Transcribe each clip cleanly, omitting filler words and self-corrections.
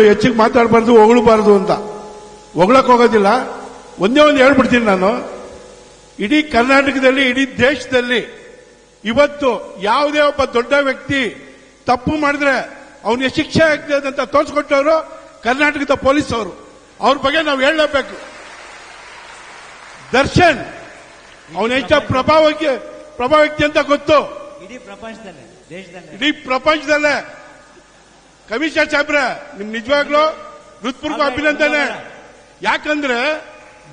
ಹೆಚ್ಚಿಗೆ ಮಾತಾಡಬಾರ್ದು, ಹೊಗಳಬಾರದು ಅಂತ. ಹೊಗಳಕ್ ಹೋಗೋದಿಲ್ಲ. ಒಂದೇ ಒಂದು ಹೇಳ್ಬಿಡ್ತೀನಿ ನಾನು. ಇಡೀ ಕರ್ನಾಟಕದಲ್ಲಿ, ಇಡೀ ದೇಶದಲ್ಲಿ ಇವತ್ತು ಯಾವುದೇ ಒಬ್ಬ ದೊಡ್ಡ ವ್ಯಕ್ತಿ ತಪ್ಪು ಮಾಡಿದ್ರೆ ಅವನಿಗೆ ಶಿಕ್ಷೆ ಆಗ್ತದೆ ಅಂತ ತೋರಿಸ್ಕೊಟ್ಟವರು ಕರ್ನಾಟಕದ ಪೊಲೀಸ್ ಅವರು. ಅವ್ರ ಬಗ್ಗೆ ನಾವು ಹೇಳಲೇಬೇಕು. ದರ್ಶನ್ ಅವನ ಎಷ್ಟು ಪ್ರಭಾವ ವ್ಯಕ್ತಿ ಅಂತ ಗೊತ್ತು ಇಡೀ ಪ್ರಪಂಚದಲ್ಲೇ, ದೇಶದಲ್ಲೇ, ಇಡೀ ಪ್ರಪಂಚದಲ್ಲೇ. ಕಮಿಷನರ್ ಸಾಹೇಬ್ರೆ, ನಿಮ್ ನಿಜವಾಗ್ಲೂ ಹೃತ್ಪೂರ್ವಕ ಅಭಿನಂದನೆ. ಯಾಕಂದ್ರೆ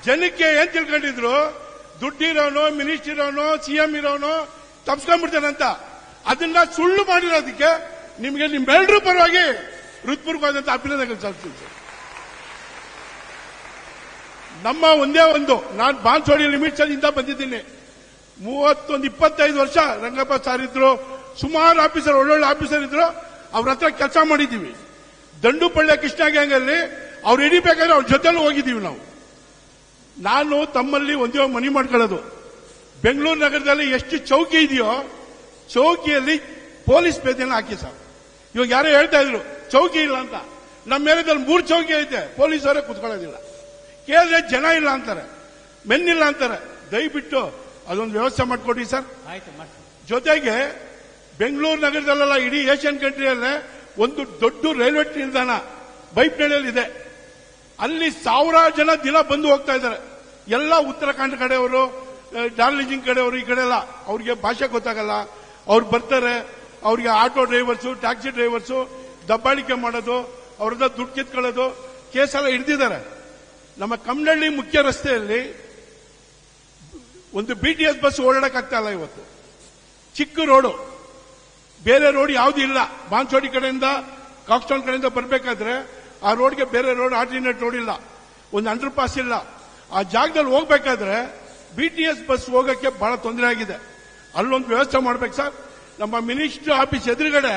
ಜನಕ್ಕೆ ಏನ್ ತಿಳ್ಕೊಂಡಿದ್ರು, ದುಡ್ಡಿರೋನು, ಮಿನಿಸ್ಟರ್ ಇರೋನು, ಸಿಎಂ ಇರೋನು ತಪ್ಸ್ಕೊಂಡ್ಬಿಡ್ತಾನಂತ. ಅದನ್ನ ಸುಳ್ಳು ಮಾಡಿರೋದಕ್ಕೆ ನಿಮಗೆ ನಿಮ್ಮೆಲ್ಲರೂ ಪರವಾಗಿ ಹೃತ್ಪೂರ್ವಕವಾದಂತಹ ಅಭಿನಂದನೆ ಸಲ್ಲಿಸ್ತೀನಿ. ನಮ್ಮ ಒಂದೇ ಒಂದು, ನಾನು ಬಾನ್ಸೋಡಿ ಲಿಮಿಟ್ಸ್ ಇಂದ ಬಂದಿದ್ದೀನಿ. 25 ವರ್ಷ ರಂಗಪ್ಪ ಸಾರ್ ಇದ್ರು, ಸುಮಾರು ಆಫೀಸರ್, ಒಳ್ಳೊಳ್ಳೆ ಆಫೀಸರ್ ಇದ್ರು, ಅವ್ರ ಹತ್ರ ಕೆಲಸ ಮಾಡಿದ್ದೀವಿ. ದಂಡುಪಳ್ಳಿ ಕೃಷ್ಣ ಗ್ಯಾಂಗ್ ಅಲ್ಲಿ ಅವ್ರು ಹಿಡಿಬೇಕಾದ್ರೆ ಅವ್ರ ಜೊತೆಲೂ ಹೋಗಿದ್ದೀವಿ ನಾವು. ನಾನು ತಮ್ಮಲ್ಲಿ ಒಂದೇ ಮನವಿ ಮಾಡ್ಕೊಳ್ಳೋದು, ಬೆಂಗಳೂರು ನಗರದಲ್ಲಿ ಎಷ್ಟು ಚೌಕಿ ಇದೆಯೋ ಚೌಕಿಯಲ್ಲಿ ಪೊಲೀಸ್ ಬೇದೆಯನ್ನು ಹಾಕಿ ಸರ್. ಇವಾಗ ಯಾರೋ ಹೇಳ್ತಾ ಇದ್ರು ಚೌಕಿ ಇಲ್ಲ ಅಂತ. ನಮ್ಮ ಮೇಲದಲ್ಲಿ 3 ಚೌಕಿ ಐತೆ, ಪೊಲೀಸರೇ ಕುತ್ಕೊಳ್ಳೋದಿಲ್ಲ. ಕೇಳಿದ್ರೆ ಜನ ಇಲ್ಲ ಅಂತಾರೆ, ಮೆನ್ನಿಲ್ಲ ಅಂತಾರೆ. ದಯವಿಟ್ಟು ಅದೊಂದು ವ್ಯವಸ್ಥೆ ಮಾಡಿಕೊಡಿ ಸರ್. ಜೊತೆಗೆ ಬೆಂಗಳೂರು ನಗರದಲ್ಲ, ಇಡೀ ಏಷ್ಯನ್ ಕಂಟ್ರಿಯಲ್ಲೇ ಒಂದು ದೊಡ್ಡ ರೈಲ್ವೆ ನಿಲ್ದಾಣ ಬೈಪ್ನಳ್ಳಿಯಲ್ಲಿದೆ. ಅಲ್ಲಿ 1000 ಜನ ದಿನ ಬಂದು ಹೋಗ್ತಾ ಇದ್ದಾರೆ. ಎಲ್ಲ ಉತ್ತರಾಖಂಡ ಕಡೆಯವರು, ಡಾರ್ಜಿಲಿಂಗ್ ಕಡೆಯವರು, ಈ ಕಡೆ ಎಲ್ಲ. ಅವ್ರಿಗೆ ಭಾಷೆ ಗೊತ್ತಾಗಲ್ಲ. ಅವ್ರು ಬರ್ತಾರೆ, ಅವ್ರಿಗೆ ಆಟೋ ಡ್ರೈವರ್ಸು, ಟ್ಯಾಕ್ಸಿ ಡ್ರೈವರ್ಸು ದಬ್ಬಾಳಿಕೆ ಮಾಡೋದು, ಅವ್ರದ್ದು ದುಡ್ಡು ಕಿತ್ಕೊಳ್ಳೋದು, ಕೇಸೆಲ್ಲ ಹಿಡಿದಿದ್ದಾರೆ. ನಮ್ಮ ಕಮ್ಮನಹಳ್ಳಿ ಮುಖ್ಯ ರಸ್ತೆಯಲ್ಲಿ ಒಂದು ಬಿಟಿಎಸ್ ಬಸ್ ಓಡಾಡಕ್ಕಾಗ್ತಾ ಇಲ್ಲ ಇವತ್ತು. ಚಿಕ್ಕ ರೋಡು, ಬೇರೆ ರೋಡ್ ಯಾವುದೂ ಇಲ್ಲ. ಬಾನ್ಸೋಡಿ ಕಡೆಯಿಂದ, ಕಾಕ್ಸ್ಟೌನ್ ಕಡೆಯಿಂದ ಬರಬೇಕಾದ್ರೆ ಆ ರೋಡ್ಗೆ ಬೇರೆ ರೋಡ್, ಆಲ್ಟರ್ನೇಟ್ ರೋಡ್ ಇಲ್ಲ, ಒಂದು ಅಂಡರ್ ಪಾಸ್ ಇಲ್ಲ. ಆ ಜಾಗದಲ್ಲಿ ಹೋಗ್ಬೇಕಾದ್ರೆ ಬಿಟಿಎಸ್ ಬಸ್ ಹೋಗಕ್ಕೆ ಬಹಳ ತೊಂದರೆ ಆಗಿದೆ. ಅಲ್ಲೊಂದು ವ್ಯವಸ್ಥೆ ಮಾಡ್ಬೇಕು ಸರ್. ನಮ್ಮ ಮಿನಿಸ್ಟರ್ ಆಫೀಸ್ ಎದುರುಗಡೆ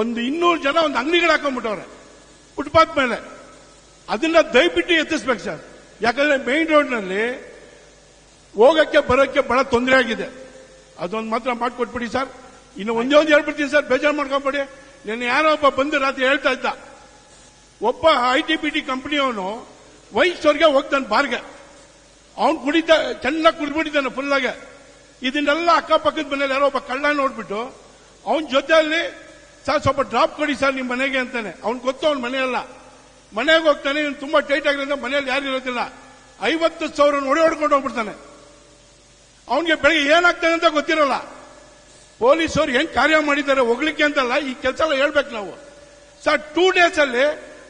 ಒಂದು 200 ಜನ ಒಂದು ಅಂಗಡಿಗಳು ಹಾಕೊಂಡ್ಬಿಟ್ಟವ್ರೆ ಫುಟ್ಪಾತ್ ಮೇಲೆ. ಅದನ್ನ ದಯವಿಟ್ಟು ಎತ್ತಿಸ್ಬೇಕು ಸರ್. ಯಾಕಂದ್ರೆ ಮೇನ್ ರೋಡ್ನಲ್ಲಿ ಹೋಗಕ್ಕೆ ಬರೋಕ್ಕೆ ಬಹಳ ತೊಂದರೆ ಆಗಿದೆ. ಅದೊಂದು ಮಾತ್ರ ಮಾಡಿಕೊಟ್ಬಿಡಿ ಸರ್. ಇನ್ನು ಒಂದೇ ಒಂದು ಹೇಳ್ಬಿಡ್ತೀನಿ ಸರ್, ಬೇಜಾರು ಮಾಡ್ಕೊಂಬಿಡಿ. ನಾನು ಯಾರೋ ಒಬ್ಬ ಬಂದು ರಾತ್ರಿ ಹೇಳ್ತಾ ಇದ್ದ, ಒಬ್ಬ ITBT ಕಂಪನಿಯವನು ವಯಸ್ಸವ್ರಿಗೆ ಹೋಗ್ತಾನೆ ಬಾರ್ಗೆ. ಅವನು ಚೆನ್ನಾಗಿ ಕುಡಿದ್ಬಿಟ್ಟಿದ್ದಾನೆ ಫುಲ್ಲಾಗೆ. ಇದನ್ನೆಲ್ಲ ಅಕ್ಕಪಕ್ಕದ ಮನೇಲಿ ಯಾರೋ ಒಬ್ಬ ಕಳ್ಳ ನೋಡ್ಬಿಟ್ಟು ಅವನ ಜೊತೆಯಲ್ಲಿ ಸರ್ ಸ್ವಲ್ಪ ಡ್ರಾಪ್ ಕೊಡಿ ಸರ್ ನಿಮ್ಮ ಮನೆಗೆ ಅಂತಾನೆ. ಅವ್ನು ಗೊತ್ತು ಅವ್ನ ಮನೆಯಲ್ಲ. ಮನೆಗೆ ಹೋಗ್ತಾನೆ, ಇವ್ನು ತುಂಬಾ ಟೈಟ್ ಆಗಿರೋದ್ರಿಂದ ಮನೆಯಲ್ಲಿ ಯಾರು ಇರೋದಿಲ್ಲ. 50,000 ಹೊಡ್ಕೊಂಡು ಹೋಗ್ಬಿಡ್ತಾನೆ. ಅವನಿಗೆ ಬೆಳಗ್ಗೆ ಏನಾಗ್ತಾನೆ ಅಂತ ಗೊತ್ತಿರಲ್ಲ. ಪೊಲೀಸರು ಹೆಂಗ್ ಕಾರ್ಯ ಮಾಡಿದ್ದಾರೆ ಹೊಗಳಿಕೆ ಅಂತಲ್ಲ, ಈ ಕೆಲಸ ಎಲ್ಲ ಹೇಳ್ಬೇಕು ನಾವು ಸರ್. 2 days ಅಲ್ಲಿ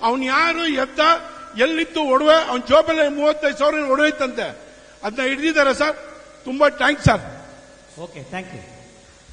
ಅವನು ಯಾರು ಎದ್ದ, ಎಲ್ಲಿತ್ತು ಒಡವೆ, ಅವನ ಜೋಬಲ್ಲಿ 35,000 ಒಡವೆ ಇತ್ತಂತೆ. ಅದನ್ನ ಹಿಡಿದಿದ್ದಾರೆ ಸರ್. ತುಂಬಾ thanks sir. Okay, thank you.